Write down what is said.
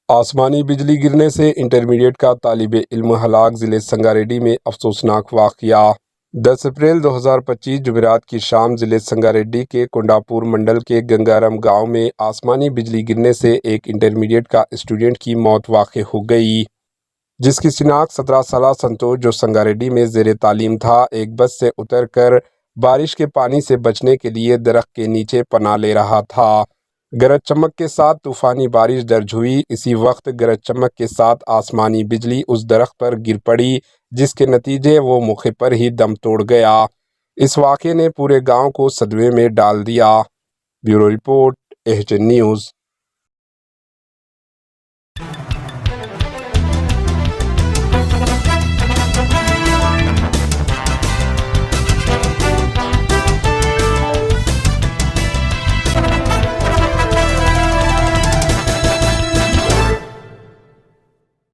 آسمانی بجلی گرنے سے انٹرمیڈیٹ کا طالب علم ہلاک، ضلع سنگاریڈی میں افسوسناک واقعہ۔ 10 اپریل 2025 جمعرات کی شام ضلع سنگاریڈی کے کنڈاپور منڈل کے گنگارم گاؤں میں آسمانی بجلی گرنے سے ایک انٹرمیڈیٹ کا اسٹوڈنٹ کی موت واقع ہو گئی، جس کی شناخت 17 سالہ سنتوش، جو سنگاریڈی میں زیر تعلیم تھا، ایک بس سے اتر کر بارش کے پانی سے بچنے کے لیے درخت کے نیچے پناہ لے رہا تھا۔ گرج چمک کے ساتھ طوفانی بارش درج ہوئی۔ اسی وقت گرج چمک کے ساتھ آسمانی بجلی اس درخت پر گر پڑی، جس کے نتیجے وہ موقع پر ہی دم توڑ گیا۔ اس واقعے نے پورے گاؤں کو صدمے میں ڈال دیا۔ Bureau report AHN news.